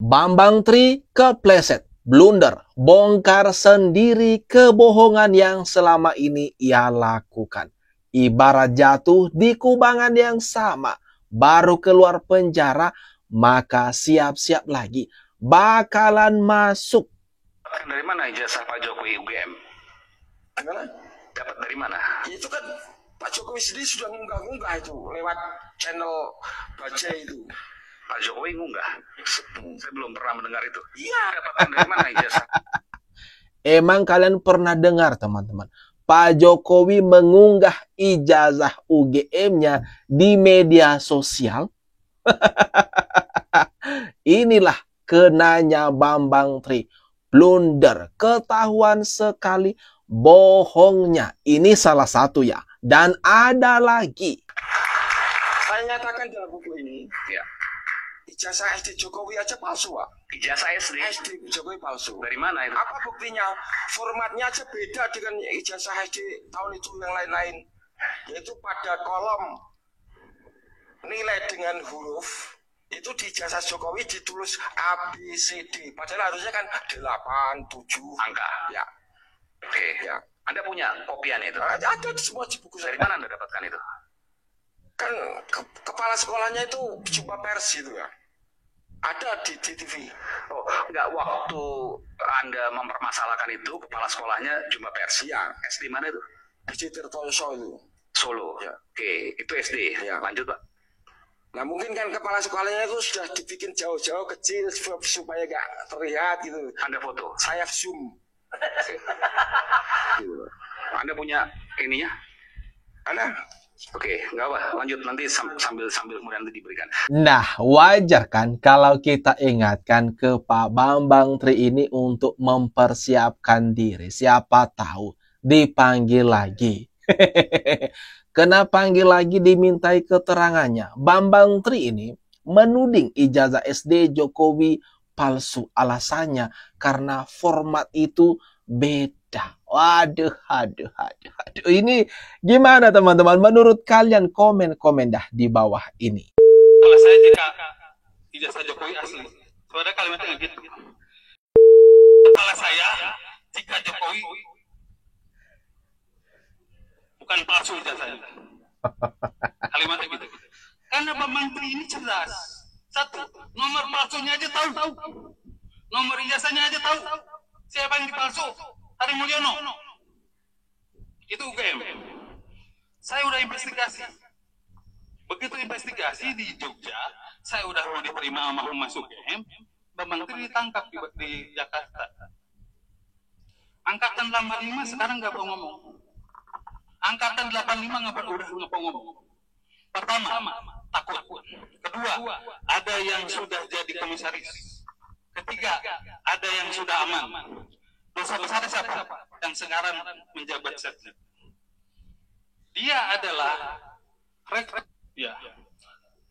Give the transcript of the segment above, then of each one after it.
Bambang Tri kepleset, blunder, bongkar sendiri kebohongan yang selama ini ia lakukan. Ibarat jatuh di kubangan yang sama, baru keluar penjara, maka siap-siap lagi, bakalan masuk. Dari mana ijazah Pak Jokowi UGM? Gimana? Dapat dari mana? Itu kan Pak Jokowi sendiri sudah ngunggah-ngunggah itu lewat channel Baja itu. Pak Jokowi ngunggah? Saya belum pernah mendengar itu. Iya. Dapatkan dari mana ijazah? Emang kalian pernah dengar teman-teman? Pak Jokowi mengunggah ijazah UGM-nya di media sosial? Inilah kenanya Bambang Tri. Blunder, ketahuan sekali bohongnya. Ini salah satu ya. Dan ada lagi. Saya nyatakan dalam buku ini, Ya. ijazah SD Jokowi aja palsu, Pak. Ijazah SD? SD Jokowi palsu. Dari mana itu? Apa buktinya? Formatnya aja beda dengan ijazah SD tahun itu yang lain-lain. Yaitu pada kolom nilai dengan huruf, itu di ijazah Jokowi ditulis A, B, C, D. Padahal harusnya kan 8, 7. Angka? Ya. Oke. Ya. Anda punya kopiannya itu? Ada di semua di buku Dari saya. mana Anda dapatkan itu? Kan kepala sekolahnya itu jumpa pers gitu ya. Ada di TV. Oh, enggak, waktu Anda mempermasalahkan itu, kepala sekolahnya jumpa pers. Iya. SD mana itu? di Tirtoyoso itu. Solo. Ya. Oke, itu SD. Ya. Lanjut, Pak. Nah mungkin kan kepala sekolahnya itu sudah dibikin jauh-jauh kecil supaya gak terlihat gitu. Anda foto. Saya zoom. Gitu. Anda punya ininya? Ada. Oke, enggak apa. Lanjut nanti sambil kemudian nanti diberikan. Nah, wajar kan kalau kita ingatkan ke Pak Bambang Tri ini untuk mempersiapkan diri. Siapa tahu dipanggil lagi. Kena panggil lagi dimintai keterangannya. Bambang Tri ini menuding ijazah SD Jokowi palsu. Alasannya karena format itu beda. Waduh. Ini gimana teman-teman? Menurut kalian komen-komen dah di bawah ini. Kalau saya jika ijazah Jokowi asli, sebenarnya kalimatnya gitu. Kepala saya jika Jokowi bukan palsu ijazahnya. Kalimatnya gitu. Karena Pak Menteri ini cerdas. Satu, nomor palsunya aja tahu. Nomor ijazahnya aja tahu. Siapa yang dipalsu? Hari Mulyono. Itu UGM. Saya udah investigasi. Begitu investigasi di Jogja, saya udah mau diterima sama Humas UGM, Bambang Tri ditangkap di Jakarta. Angkatan 85 sekarang nggak mau ngomong. Angkatan 85 nggak mau ngomong. Pertama, takut. Kedua, ada yang sudah jadi komisaris. Ketiga, ada yang sudah aman. Dosa besar siapa? Yang sekarang menjabat sekjen. Dia adalah ya.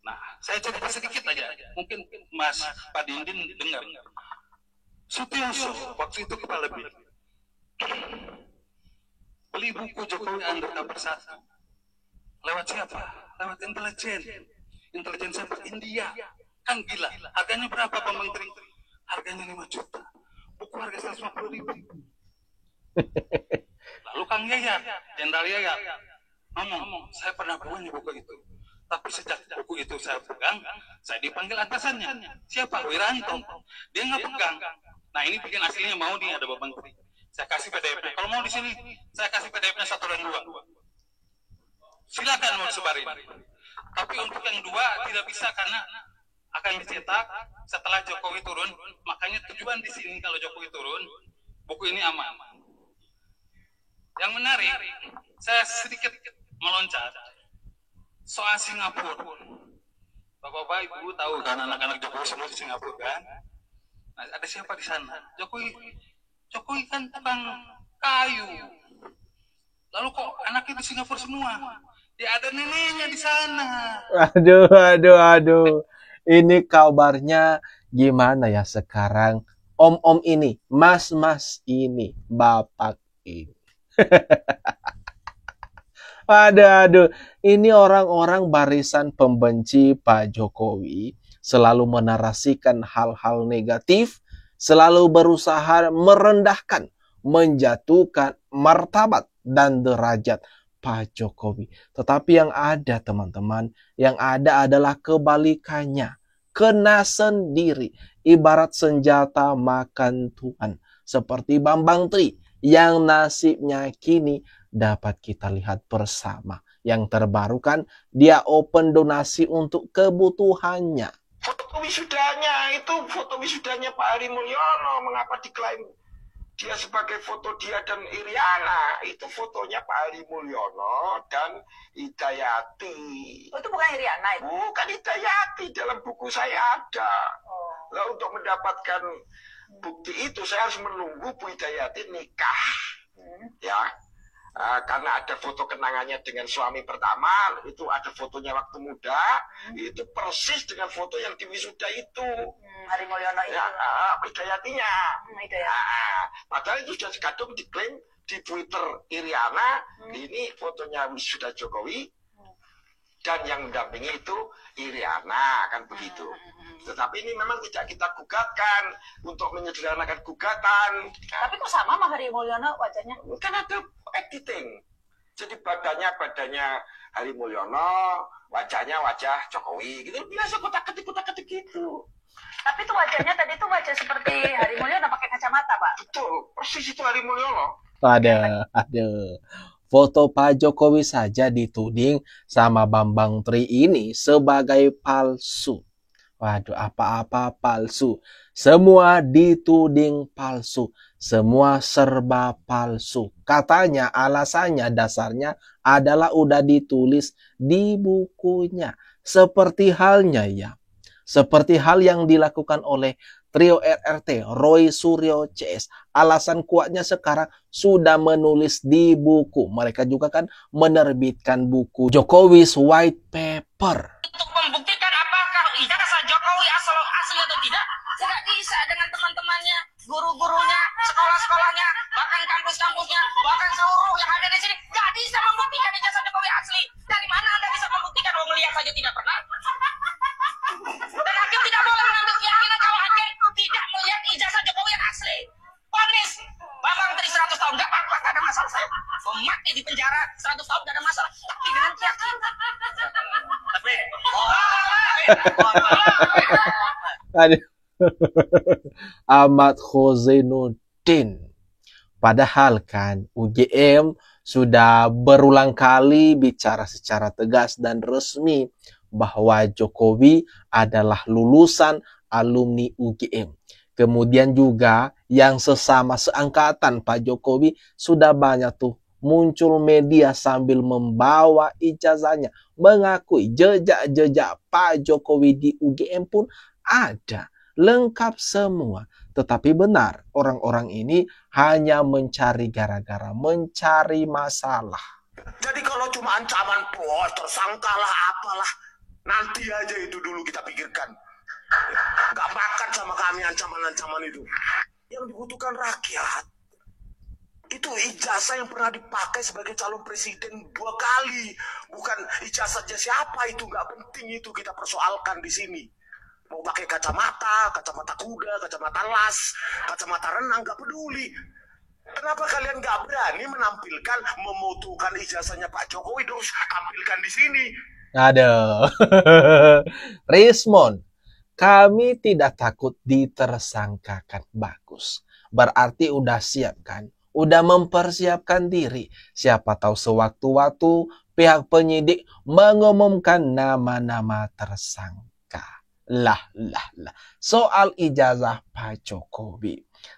Nah, saya cerita sedikit aja. Mungkin Mas Pak Dindin dengar. Sutioso waktu itu kepala BIN beli buku Jokowi Undercover 1. Lewat siapa? Lewat intelijen siapa? India. Kan gila. Harganya berapa Pak Menteri? Harganya 5 juta. Buku harga 150.000. Lalu Kang Yaya, Jenderal Yaya, ngomong, saya pernah punya buku itu. Tapi sejak buku itu saya pegang, saya dipanggil atasannya. Siapa? Wiranto. Dia nggak pegang. Nah ini bikin aslinya mau nih, ada Bambang Tri. Saya kasih PDF-nya. Kalau mau di sini, saya kasih PDF-nya 1 dan 2. Silakan mau sebarin. Tapi untuk yang 2 tidak bisa karena akan dicetak setelah Jokowi turun. Makanya tujuan di sini kalau Jokowi turun, buku ini aman. Yang menarik, saya sedikit meloncat soal Singapura. Bapak-bapak, Ibu tahu kan anak-anak Jokowi semua di Singapura kan? Nah, ada siapa di sana? Jokowi kan tukang kayu. Lalu kok anaknya di Singapura semua? Ya ada neneknya di sana. Aduh. Ini kabarnya gimana ya sekarang? Om-om ini, mas-mas ini, bapak ini. Aduh. Ini orang-orang barisan pembenci Pak Jokowi selalu menarasikan hal-hal negatif, selalu berusaha merendahkan, menjatuhkan martabat dan derajat Pak Jokowi. Tetapi yang ada teman-teman, yang ada adalah kebalikannya. Kena sendiri, ibarat senjata makan Tuhan. Seperti Bambang Tri, yang nasibnya kini dapat kita lihat bersama. Yang terbaru kan, dia open donasi untuk kebutuhannya. Foto wisudanya itu foto wisudanya Pak Heri Mulyono. Mengapa diklaim dia sebagai foto dia dan Iriana? Itu fotonya Pak Heri Mulyono dan Hidayati. Oh, itu bukan Iriana itu? Bukan Hidayati, dalam buku saya ada. Lah untuk mendapatkan bukti itu saya harus menunggu Bu Hidayati nikah. Ya. Karena ada foto kenangannya dengan suami pertama, itu ada fotonya waktu muda, itu persis dengan foto yang di wisuda itu. Heri Mulyono itu. Ya, Hidayatinya. Padahal itu sudah kadung diklaim di Twitter Iriana, ini fotonya wisuda Jokowi, dan yang mendampingi itu Iriana, kan begitu. Tetapi ini memang tidak kita gugatkan untuk menyederhanakan gugatan. Tapi kok sama sama Heri Mulyono wajahnya? Kan ada editing. Jadi badannya Heri Mulyono, wajahnya wajah Jokowi, gitu biasa kotak-ketik gitu. Tapi itu wajahnya tadi itu wajah seperti Heri Mulyono pakai kacamata, Pak. Betul, persis itu Heri Mulyono. Ada. Foto Pak Jokowi saja dituding sama Bambang Tri ini sebagai palsu. Waduh, apa-apa palsu. Semua dituding palsu. Semua serba palsu. Katanya alasannya dasarnya adalah udah ditulis di bukunya. Seperti halnya ya. Seperti hal yang dilakukan oleh trio RRT, Roy Suryo CS. Alasan kuatnya sekarang sudah menulis di buku. Mereka juga kan menerbitkan buku Jokowi's White Paper. Untuk membuktikan apakah ijazah Jokowi asli atau tidak bisa dengan teman-temannya, guru-gurunya, sekolah-sekolahnya, bahkan kampus-kampusnya, bahkan seluruh yang ada di sini nggak bisa membuktikan ijazah Jokowi asli. Dari mana Anda bisa membuktikan? Kalau melihat saja tidak pernah. Dan hakim tidak boleh mengambil keyakinan kalau hakim tidak melihat ijazah Jokowi yang asli. Vonis Bambang Tri 100 tahun nggak apa-apa, nggak ada masalah saya. Mati di penjara 100 tahun nggak ada masalah. Tapi dengan keyakinan. Aduh. Ahmad Khozainuddin. Padahal kan UGM sudah berulang kali bicara secara tegas dan resmi bahwa Jokowi adalah lulusan alumni UGM. Kemudian juga yang sesama seangkatan Pak Jokowi sudah banyak tuh muncul media sambil membawa ijazahnya, mengakui jejak-jejak Pak Jokowi di UGM pun ada, lengkap semua. Tetapi benar, orang-orang ini hanya mencari gara-gara, mencari masalah. Jadi kalau cuma ancaman bos, tersangkalah apalah, nanti aja itu dulu kita pikirkan. Gak makan sama kami ancaman-ancaman itu. Yang dibutuhkan rakyat itu ijazah yang pernah dipakai sebagai calon presiden 2 kali. Bukan ijazahnya siapa, itu nggak penting, itu kita persoalkan di sini. Mau pakai kacamata kuda, kacamata las, kacamata renang, nggak peduli. Kenapa kalian nggak berani menampilkan, memutuhkan ijazahnya Pak Jokowi, terus tampilkan di sini? Aduh. Rismon, kami tidak takut ditersangkakan. Bagus. Berarti udah siap kan? Udah mempersiapkan diri. Siapa tahu sewaktu-waktu pihak penyidik mengumumkan nama-nama tersangka. Lah. Soal ijazah Pak Jokowi.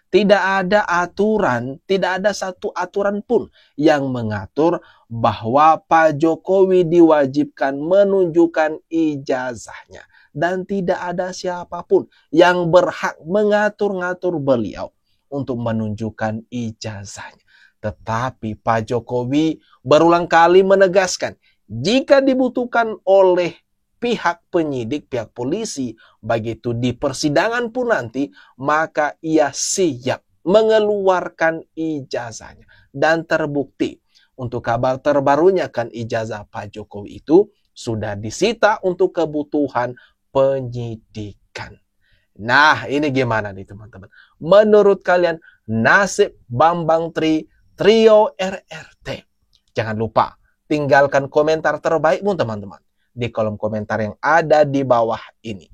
Tidak ada aturan, tidak ada satu aturan pun yang mengatur bahwa Pak Jokowi diwajibkan menunjukkan ijazahnya. Dan tidak ada siapapun yang berhak mengatur-ngatur beliau untuk menunjukkan ijazahnya. Tetapi Pak Jokowi berulang kali menegaskan, jika dibutuhkan oleh pihak penyidik, pihak polisi, begitu di persidangan pun nanti, maka ia siap mengeluarkan ijazahnya. Dan terbukti, untuk kabar terbarunya kan ijazah Pak Jokowi itu sudah disita untuk kebutuhan penyidikan. Nah, ini gimana nih teman-teman? Menurut kalian nasib Bambang Tri Trio RRT? Jangan lupa tinggalkan komentar terbaikmu teman-teman di kolom komentar yang ada di bawah ini.